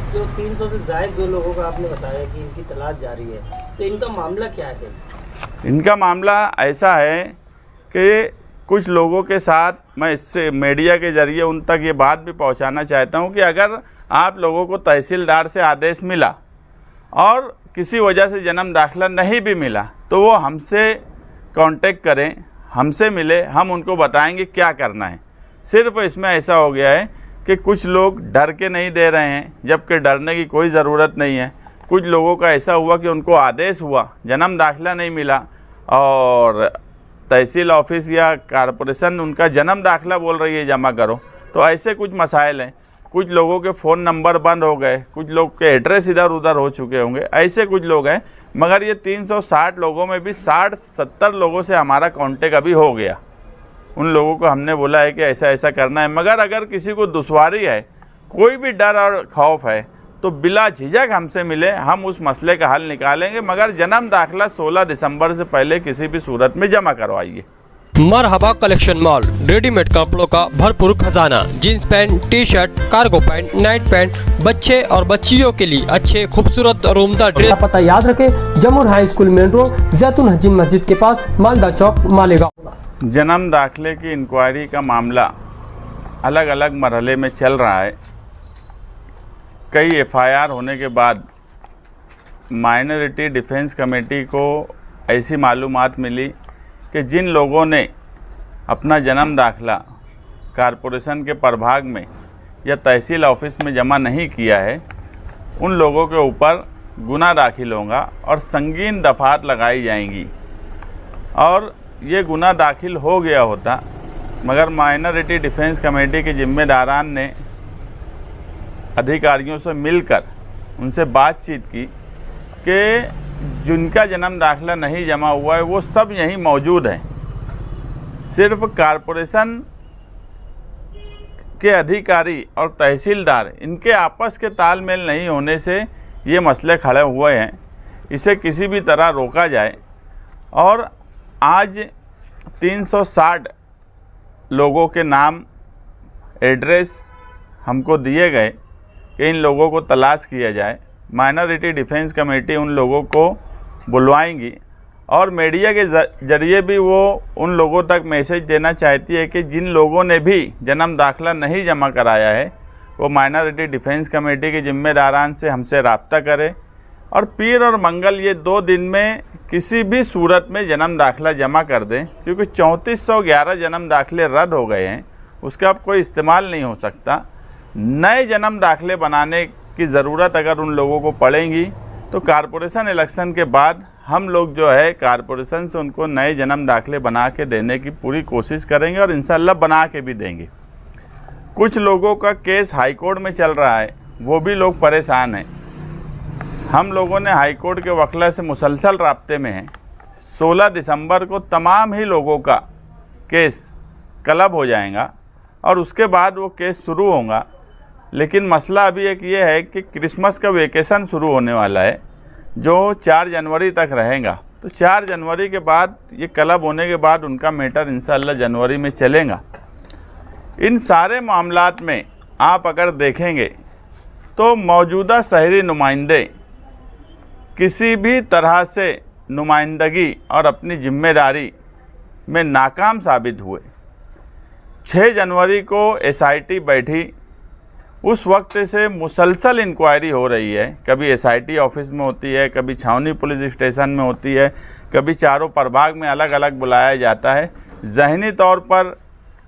जो 300 से ज़ायद जो लोगों का आपने बताया कि इनकी तलाश जारी है, तो इनका मामला क्या है? इनका मामला ऐसा है कि कुछ लोगों के साथ मैं इससे मीडिया के ज़रिए उन तक ये बात भी पहुंचाना चाहता हूं कि अगर आप लोगों को तहसीलदार से आदेश मिला और किसी वजह से जन्म दाखिला नहीं भी मिला तो वो हमसे कांटेक्ट करें, हमसे मिले, हम उनको बताएंगे क्या करना है। सिर्फ इसमें ऐसा हो गया है कि कुछ लोग डर के नहीं दे रहे हैं, जबकि डरने की कोई ज़रूरत नहीं है। कुछ लोगों का ऐसा हुआ कि उनको आदेश हुआ, जन्म दाखिला नहीं मिला और तहसील ऑफिस या कॉरपोरेशन उनका जन्म दाखिला बोल रही है जमा करो, तो ऐसे कुछ मसाइल हैं। कुछ लोगों के फ़ोन नंबर बंद हो गए, कुछ लोग के एड्रेस इधर उधर हो चुके होंगे, ऐसे कुछ लोग हैं। मगर ये 360 लोगों में भी 60-70 लोगों से हमारा कांटेक्ट अभी हो गया। उन लोगों को हमने बोला है कि ऐसा ऐसा करना है। मगर अगर किसी को दुश्वारी है, कोई भी डर और खौफ है, तो बिला झिझक हमसे मिले, हम उस मसले का हल निकालेंगे। मगर जन्म दाखिला 16 दिसंबर से पहले किसी भी सूरत में जमा करवाइए। मरहबा कलेक्शन मॉल, रेडीमेड कपड़ों का भरपूर खजाना, jeans pant, T shirt, cargo pant, night pant, बच्चे और बच्चियों के लिए अच्छे खूबसूरत और उम्दा ड्रेस। पता याद रखें, जमुर हाई स्कूल मेन रोड, जैतून हजीन मस्जिद के पास, मालदा चौक, मालेगांव। जन्म दाखिले की इंक्वायरी का मामला अलग अलग मरहले में चल रहा है। कई एफआईआर होने के बाद माइनॉरिटी डिफेंस कमेटी को ऐसी मालूमात मिली कि जिन लोगों ने अपना जन्म दाखिला कॉरपोरेशन के प्रभाग में या तहसील ऑफिस में जमा नहीं किया है, उन लोगों के ऊपर गुना दाखिल होगा और संगीन दफात लगाई जाएंगी। और ये गुना दाखिल हो गया होता, मगर माइनॉरिटी डिफेंस कमेटी के जिम्मेदारान ने अधिकारियों से मिलकर उनसे बातचीत की कि जिनका जन्म दाखिला नहीं जमा हुआ है वो सब यहीं मौजूद हैं। सिर्फ कॉरपोरेशन के अधिकारी और तहसीलदार, इनके आपस के तालमेल नहीं होने से ये मसले खड़े हुए हैं। इसे किसी भी तरह रोका जाए। और आज 360 लोगों के नाम, एड्रेस हमको दिए गए कि इन लोगों को तलाश किया जाए। माइनॉरिटी डिफेंस कमेटी उन लोगों को बुलवाएंगी और मीडिया के ज़रिए भी वो उन लोगों तक मैसेज देना चाहती है कि जिन लोगों ने भी जन्म दाखिला नहीं जमा कराया है वो माइनॉरिटी डिफेंस कमेटी के जिम्मेदारान से हमसे रब्ता करें और पीर और मंगल ये 2 दिन में किसी भी सूरत में जन्म दाखिला जमा कर दें, क्योंकि 3411 जन्म दाखिले रद्द हो गए हैं, उसका अब कोई इस्तेमाल नहीं हो सकता। नए जन्म दाखिले बनाने की ज़रूरत अगर उन लोगों को पड़ेगी तो कॉरपोरेशन इलेक्शन के बाद हम लोग जो है कॉरपोरेशन से उनको नए जन्म दाखिले बना के देने की पूरी कोशिश करेंगे और इंशाल्लाह बना के भी देंगे। कुछ लोगों का केस हाई कोर्ट में चल रहा है, वो भी लोग परेशान हैं। हम लोगों ने हाई कोर्ट के वकील से मुसलसल राब्ते में हैं। 16 दिसंबर को तमाम ही लोगों का केस क्लब हो जाएगा और उसके बाद वो केस शुरू होगा। लेकिन मसला अभी एक ये है कि क्रिसमस का वेकेशन शुरू होने वाला है जो 4 जनवरी तक रहेगा। तो 4 जनवरी के बाद ये क्लब होने के बाद उनका मैटर इंशाल्लाह जनवरी में चलेगा। इन सारे मामलात में आप अगर देखेंगे तो मौजूदा शहरी नुमाइंदे किसी भी तरह से नुमाइंदगी और अपनी जिम्मेदारी में नाकाम साबित हुए। 6 जनवरी को एसआईटी बैठी, उस वक्त से मुसलसल इंक्वायरी हो रही है। कभी एसआईटी ऑफिस में होती है, कभी छावनी पुलिस स्टेशन में होती है, कभी चारों प्रभाग में अलग अलग बुलाया जाता है। ज़हनी तौर पर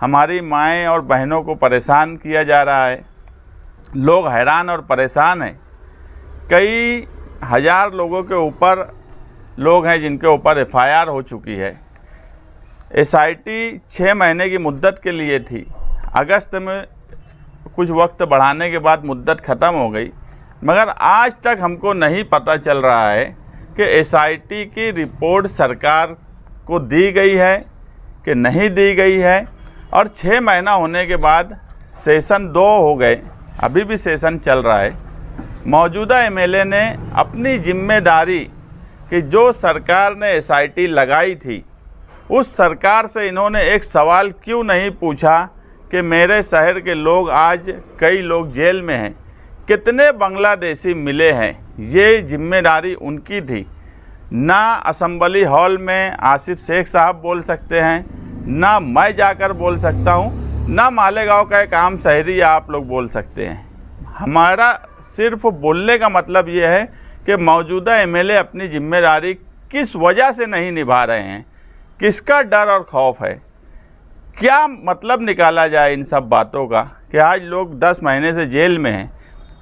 हमारी माएँ और बहनों को परेशान किया जा रहा है। लोग हैरान और परेशान हैं। कई हज़ार लोगों के ऊपर लोग हैं जिनके ऊपर एफआईआर हो चुकी है। एसआईटी 6 महीने की मुद्दत के लिए थी, अगस्त में कुछ वक्त बढ़ाने के बाद मुद्दत ख़त्म हो गई। मगर आज तक हमको नहीं पता चल रहा है कि एसआईटी की रिपोर्ट सरकार को दी गई है कि नहीं दी गई है। और 6 महीना होने के बाद सेशन 2 हो गए, अभी भी सेशन चल रहा है। मौजूदा एमएलए ने अपनी जिम्मेदारी कि जो सरकार ने एसआईटी लगाई थी उस सरकार से इन्होंने एक सवाल क्यों नहीं पूछा कि मेरे शहर के लोग, आज कई लोग जेल में हैं, कितने बांग्लादेशी मिले हैं, ये जिम्मेदारी उनकी थी। ना असेंबली हॉल में आसिफ शेख साहब बोल सकते हैं, ना मैं जाकर बोल सकता हूँ, ना मालेगांव का एक आम शहरी आप लोग बोल सकते हैं। हमारा सिर्फ बोलने का मतलब ये है कि मौजूदा एमएलए अपनी जिम्मेदारी किस वजह से नहीं निभा रहे हैं, किसका डर और खौफ है। क्या मतलब निकाला जाए इन सब बातों का कि आज लोग 10 महीने से जेल में हैं।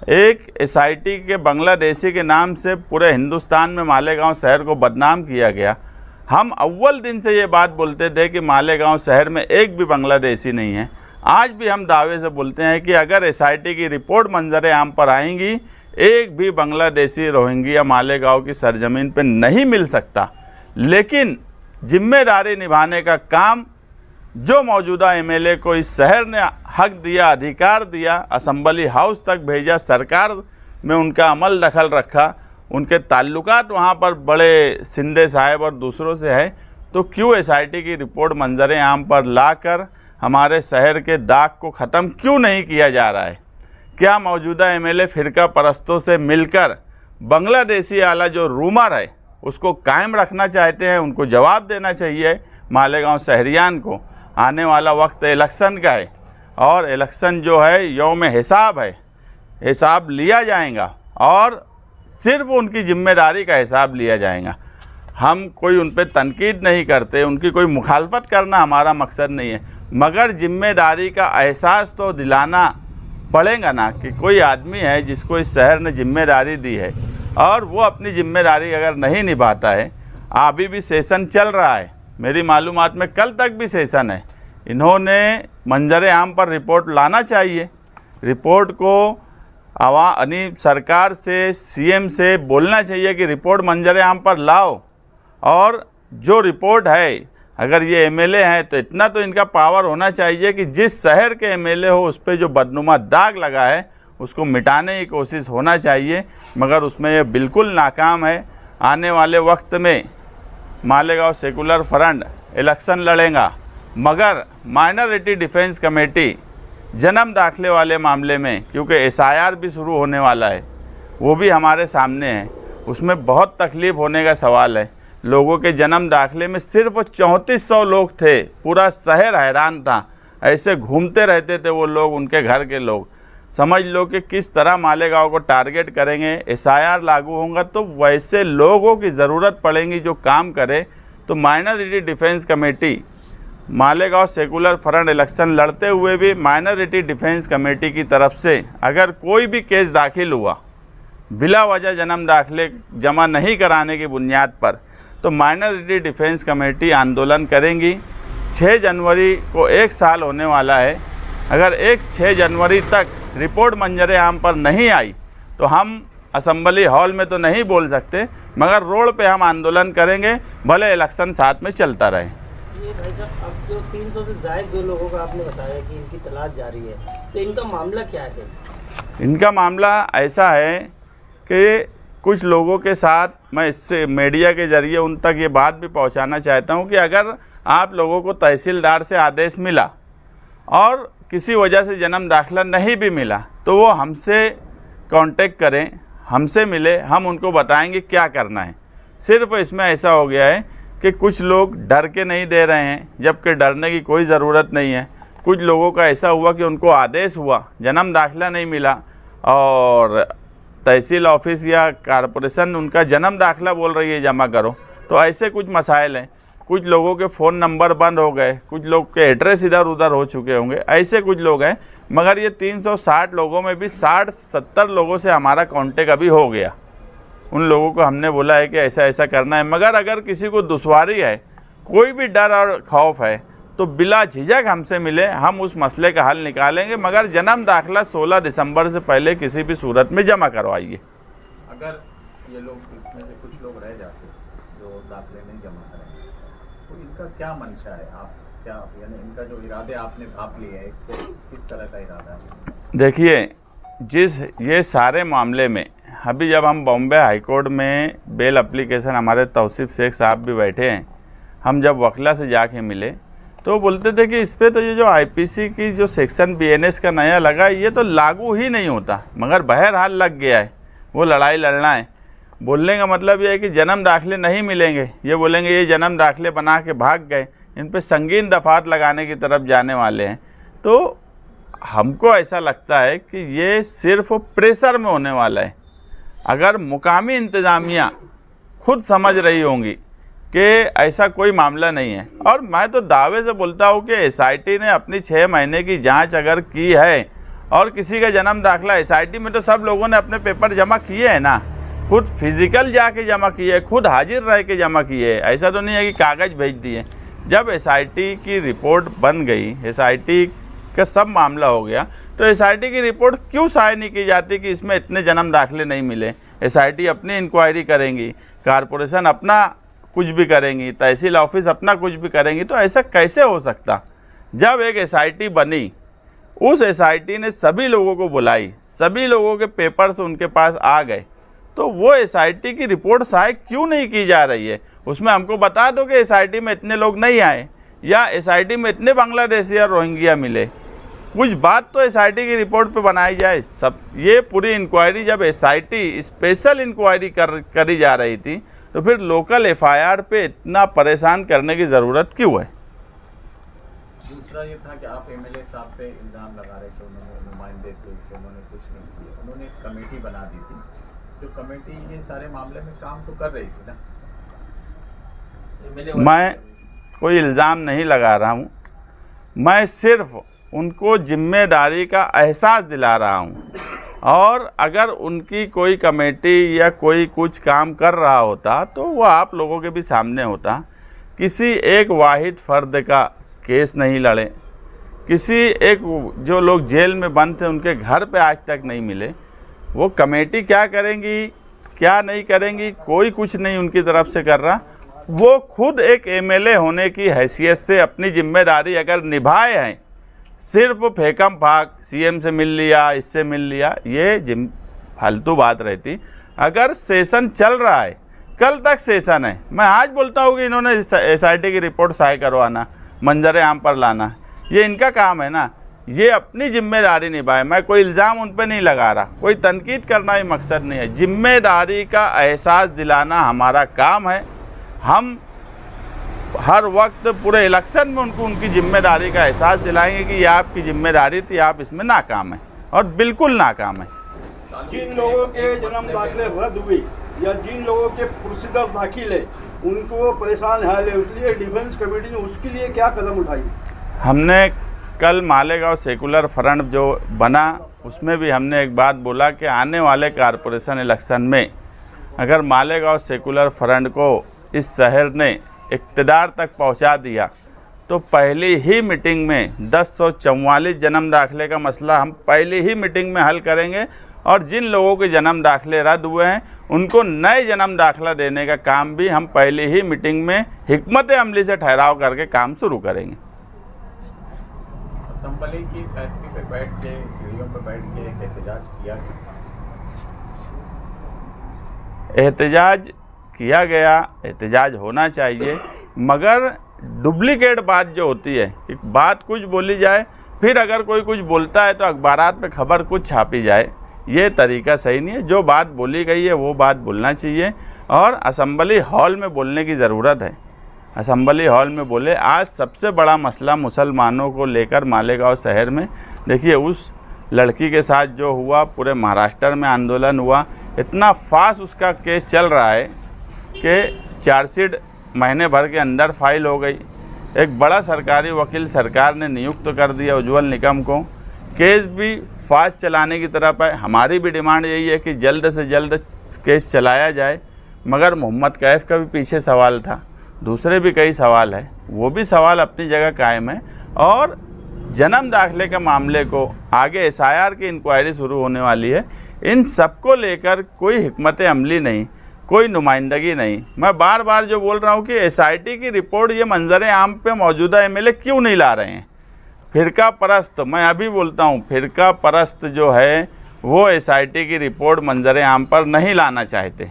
एक एसआईटी के बांग्लादेशी के नाम से पूरे हिंदुस्तान में मालेगांव शहर को बदनाम किया गया। हम अव्वल दिन से ये बात बोलते थे कि मालेगांव शहर में एक भी बांग्लादेशी नहीं है। आज भी हम दावे से बोलते हैं कि अगर एसआईटी की रिपोर्ट मंजर आम पर आएंगी, एक भी बांग्लादेशी रोहिंग्या मालेगांव की सरजमीन पर नहीं मिल सकता। लेकिन जिम्मेदारी निभाने का काम जो मौजूदा एमएलए को इस शहर ने हक दिया, अधिकार दिया, असेंबली हाउस तक भेजा, सरकार में उनका अमल दखल रखा, उनके ताल्लुकात वहाँ पर बड़े सिंधे साहब और दूसरों से है, तो क्यों एसआईटी की रिपोर्ट मंजर आम पर लाकर हमारे शहर के दाग को ख़त्म क्यों नहीं किया जा रहा है? क्या मौजूदा एमएलए फ़िरका परस्तों से मिलकर बांग्लादेशी वाला जो रूमर है उसको कायम रखना चाहते हैं? उनको जवाब देना चाहिए मालेगांव शहरियान को। आने वाला वक्त इलेक्शन का है और इलेक्शन जो है यौम हिसाब है, हिसाब लिया जाएगा और सिर्फ उनकी जिम्मेदारी का हिसाब लिया जाएगा। हम कोई उन पर तनकीद नहीं करते, उनकी कोई मुखालफत करना हमारा मकसद नहीं है, मगर जिम्मेदारी का एहसास तो दिलाना पड़ेगा ना कि कोई आदमी है जिसको इस शहर ने जिम्मेदारी दी है और वो अपनी जिम्मेदारी अगर नहीं निभाता है। अभी भी सेशन चल रहा है, मेरी मालूमात में कल तक भी सेशन है। इन्होंने मंजर आम पर रिपोर्ट लाना चाहिए। रिपोर्ट को यानी सरकार से, सीएम से बोलना चाहिए कि रिपोर्ट मंजर आम पर लाओ। और जो रिपोर्ट है, अगर ये एमएलए हैं तो इतना तो इनका पावर होना चाहिए कि जिस शहर के एमएलए हो उस पर जो बदनुमा दाग लगा है उसको मिटाने की कोशिश होना चाहिए, मगर उसमें ये बिल्कुल नाकाम है। आने वाले वक्त में मालेगांव सेकुलर फ्रंट इलेक्शन लड़ेगा, मगर माइनॉरिटी डिफेंस कमेटी जन्म दाखिले वाले मामले में, क्योंकि एसआईआर भी शुरू होने वाला है, वो भी हमारे सामने है, उसमें बहुत तकलीफ़ होने का सवाल है। लोगों के जन्म दाखिले में सिर्फ 3400 लोग थे, पूरा शहर हैरान था, ऐसे घूमते रहते थे वो लोग, उनके घर के लोग। समझ लो कि किस तरह मालेगांव को टारगेट करेंगे। एसआईआर लागू होगा तो वैसे लोगों की ज़रूरत पड़ेगी जो काम करे। तो minority defence committee, Malegaon secular front election लड़ते हुए भी माइनॉरिटी डिफेंस कमेटी की तरफ से अगर कोई भी केस दाखिल हुआ बिला वजह जन्म दाखिले जमा नहीं कराने की बुनियाद पर, तो माइनॉरिटी डिफेंस कमेटी आंदोलन करेंगी। 6 जनवरी को 1 साल होने वाला है। अगर 6 जनवरी तक रिपोर्ट मंजर आम पर नहीं आई तो हम असेंबली हॉल में तो नहीं बोल सकते, मगर रोड पे हम आंदोलन करेंगे, भले इलेक्शन साथ में चलता रहे। ये भाई साहब, अब जो 300 से ज़ायद जो लोगों का आपने बताया कि इनकी तलाश जारी है, तो इनका मामला क्या है? इनका मामला ऐसा है कि कुछ लोगों के साथ मैं इससे मीडिया के ज़रिए उन तक ये बात भी पहुंचाना चाहता हूं कि अगर आप लोगों को तहसीलदार से आदेश मिला और किसी वजह से जन्म दाखिला नहीं भी मिला तो वो हमसे कांटेक्ट करें, हमसे मिले, हम उनको बताएंगे क्या करना है। सिर्फ इसमें ऐसा हो गया है कि कुछ लोग डर के नहीं दे रहे हैं, जबकि डरने की कोई ज़रूरत नहीं है। कुछ लोगों का ऐसा हुआ कि उनको आदेश हुआ, जन्म दाखिला नहीं मिला और तहसील ऑफिस या कॉरपोरेशन उनका जन्म दाखिला बोल रही है जमा करो, तो ऐसे कुछ मसाइल हैं। कुछ लोगों के फ़ोन नंबर बंद हो गए, कुछ लोग के एड्रेस इधर उधर हो चुके होंगे, ऐसे कुछ लोग हैं। मगर ये 360 लोगों में भी 60-70 लोगों से हमारा कांटेक्ट अभी हो गया। उन लोगों को हमने बोला है कि ऐसा ऐसा करना है, मगर अगर किसी को दुश्वारी है, कोई भी डर और खौफ है, तो बिला झिझक हमसे मिले, हम उस मसले का हल निकालेंगे। मगर जन्म दाखिला 16 दिसंबर से पहले किसी भी सूरत में जमा करवाइए। अगर ये लोग, इसमें से कुछ लोग रह जाते जो दाखिले नहीं जमा करेंगे, तो इनका क्या मंशा है? आप क्या, यानी इनका जो इरादे आपने भाप लिए हैं, तो किस तरह का इरादा है? देखिए, ये सारे मामले में अभी जब हम बॉम्बे हाई कोर्ट में बेल एप्लीकेशन, हमारे तौसीफ शेख साहब भी बैठे हैं, हम जब वकला से जाके मिले तो बोलते थे कि इस पर तो ये जो आईपीसी की जो सेक्शन बीएनएस का नया लगा है ये तो लागू ही नहीं होता, मगर बहरहाल लग गया है, वो लड़ाई लड़ना है। बोलने का मतलब ये है कि जन्म दाखिले नहीं मिलेंगे, ये बोलेंगे ये जन्म दाखिले बना के भाग गए, इन पे संगीन दफात लगाने की तरफ जाने वाले हैं। तो हमको ऐसा लगता है कि ये सिर्फ प्रेशर में होने वाला है। अगर मुकामी इंतज़ामिया खुद समझ रही होंगी कि ऐसा कोई मामला नहीं है, और मैं तो दावे से बोलता हूँ कि एसआईटी ने अपनी 6 महीने की जांच अगर की है और किसी का जन्म दाखिला, एसआईटी में तो सब लोगों ने अपने पेपर जमा किए हैं ना, खुद फिजिकल जाके जमा किए, खुद हाजिर रह के जमा किए, ऐसा तो नहीं है कि कागज़ भेज दिए। जब एसआईटी की रिपोर्ट बन गई, एसआईटी का सब मामला हो गया, तो एसआईटी की रिपोर्ट क्यों शाये नहीं की जाती कि इसमें इतने जन्म दाखिले नहीं मिले। एसआईटी अपनी इंक्वायरी करेंगी, कारपोरेशन अपना कुछ भी करेंगी, तहसील ऑफिस अपना कुछ भी करेंगी, तो ऐसा कैसे हो सकता। जब एक एसआईटी बनी, उस एसआईटी ने सभी लोगों को बुलाई, सभी लोगों के पेपर्स उनके पास आ गए, तो वो एसआईटी की रिपोर्ट शायद क्यों नहीं की जा रही है। उसमें हमको बता दो कि एसआईटी में इतने लोग नहीं आए या एसआईटी में इतने बांग्लादेशी और रोहिंग्या मिले, कुछ बात तो एसआईटी की रिपोर्ट पे बनाई जाए। सब ये पूरी इंक्वायरी जब एसआईटी स्पेशल इंक्वायरी करी जा रही थी, तो फिर लोकल एफआईआर पे इतना परेशान करने की ज़रूरत क्यों है। दूसरा ये था कि आप एमएलए साहब पे इल्ज़ाम लगा रहे थे, उन्होंने नुमाइंदे थे, उन्होंने कुछ नहीं किया, उन्होंने एक कमेटी बना दी थी, जो कमेटी ये सारे मामले में काम तो कर रही थी ना। मैं कोई इल्ज़ाम नहीं लगा रहा हूँ, मैं सिर्फ उनको जिम्मेदारी का एहसास दिला रहा हूँ। और अगर उनकी कोई कमेटी या कोई कुछ काम कर रहा होता तो वो आप लोगों के भी सामने होता। किसी एक वाहिद फ़र्द का केस नहीं लड़े, किसी एक जो लोग जेल में बंद थे उनके घर पे आज तक नहीं मिले। वो कमेटी क्या करेंगी क्या नहीं करेंगी, कोई कुछ नहीं उनकी तरफ से कर रहा। वो खुद एक एमएलए होने की हैसियत से अपनी जिम्मेदारी अगर निभाए हैं, सिर्फ फेंकम फाक सीएम से मिल लिया, इससे मिल लिया, ये फालतू बात रहती। अगर सेशन चल रहा है, कल तक सेशन है, मैं आज बोलता हूँ कि इन्होंने एसआईटी की रिपोर्ट शाये करवाना, मंजर आम पर लाना, ये इनका काम है ना, ये अपनी जिम्मेदारी निभाए। मैं कोई इल्ज़ाम उन पर नहीं लगा रहा, कोई तनकीद करना ही मकसद नहीं है। जिम्मेदारी का एहसास दिलाना हमारा काम है। हम हर वक्त पूरे इलेक्शन में उनको उनकी जिम्मेदारी का एहसास दिलाएंगे कि ये आपकी जिम्मेदारी थी, आप इसमें नाकाम हैं, और बिल्कुल नाकाम है। जिन लोगों के जन्म दाखिले रद्द हुए या जिन लोगों के प्रोसीजर दाखिल है, उनको परेशान हाल है, इसलिए डिफेंस कमेटी ने उसके लिए क्या कदम उठाई। हमने कल मालेगांव सेकुलर फ्रंट जो बना, उसमें भी हमने एक बात बोला कि आने वाले कारपोरेशन इलेक्शन में अगर मालेगांव सेकुलर फ्रंट को इस शहर ने इक़्तिदार तक पहुंचा दिया तो पहली ही मीटिंग में 1044 जन्म दाखिले का मसला हम पहली ही मीटिंग में हल करेंगे, और जिन लोगों के जन्म दाखिले रद्द हुए हैं उनको नए जन्म दाखिला देने का काम भी हम पहली ही मीटिंग में हिकमत अमली से ठहराव करके काम शुरू करेंगे। असम्बली की फैक्ट्री पे बैठ के, सीढ़ियों पे बैठ के एक एहतजाज किया, एहतजाज किया गया, एहतजाज होना चाहिए, मगर डुप्लीकेट बात जो होती है, एक बात कुछ बोली जाए, फिर अगर कोई कुछ बोलता है तो अखबारात में खबर कुछ छापी जाए, ये तरीका सही नहीं है। जो बात बोली गई है वो बात बोलना चाहिए, और असम्बली हॉल में बोलने की ज़रूरत है। असम्बली हॉल में बोले। आज सबसे बड़ा मसला मुसलमानों को लेकर मालेगांव शहर में, देखिए उस लड़की के साथ जो हुआ, पूरे महाराष्ट्र में आंदोलन हुआ, इतना फास्ट उसका केस चल रहा है कि चार्जशीट महीने भर के अंदर फाइल हो गई। एक बड़ा सरकारी वकील सरकार ने नियुक्त कर दिया उज्ज्वल निकम को, केस भी फास्ट चलाने की तरफ है। हमारी भी डिमांड यही है कि जल्द से जल्द केस चलाया जाए, मगर मोहम्मद कैफ का भी पीछे सवाल था, दूसरे भी कई सवाल है, वो भी सवाल अपनी जगह कायम है। और जन्म दाखिले के मामले को आगे एसआईआर की इंक्वायरी शुरू होने वाली है, इन सबको लेकर कोई हिकमत अमली नहीं, कोई नुमाइंदगी नहीं। मैं बार बार जो बोल रहा हूँ कि एसआईटी की रिपोर्ट ये मंजर आम पे मौजूदा एमएलए क्यों नहीं ला रहे हैं। फ़िरका परस्त, मैं अभी बोलता हूँ, फ़िरका परस्त जो है वो एसआईटी की रिपोर्ट मंजर आम पर नहीं लाना चाहते।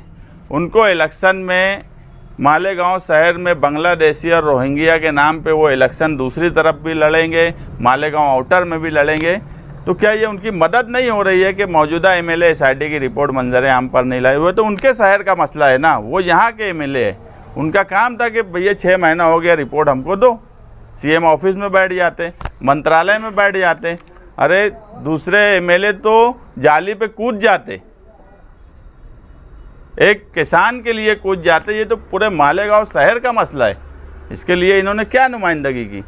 उनको इलेक्शन में मालेगांव शहर में बांग्लादेशी और रोहिंग्या के नाम पे वो इलेक्शन दूसरी तरफ भी लड़ेंगे, मालेगांव आउटर में भी लड़ेंगे। तो क्या ये उनकी मदद नहीं हो रही है कि मौजूदा एमएलए एसआईटी की रिपोर्ट मंजर आम पर नहीं लाई? वो तो उनके शहर का मसला है ना, वो यहाँ के एमएलए है। उनका काम था कि भैया 6 महीना हो गया, रिपोर्ट हमको दो। सीएम ऑफिस में बैठ जाते, मंत्रालय में बैठ जाते। अरे दूसरे एमएलए तो जाली पे कूद जाते, एक किसान के लिए कूद जाते। ये तो पूरे मालेगांव शहर का मसला है, इसके लिए इन्होंने क्या नुमाइंदगी की?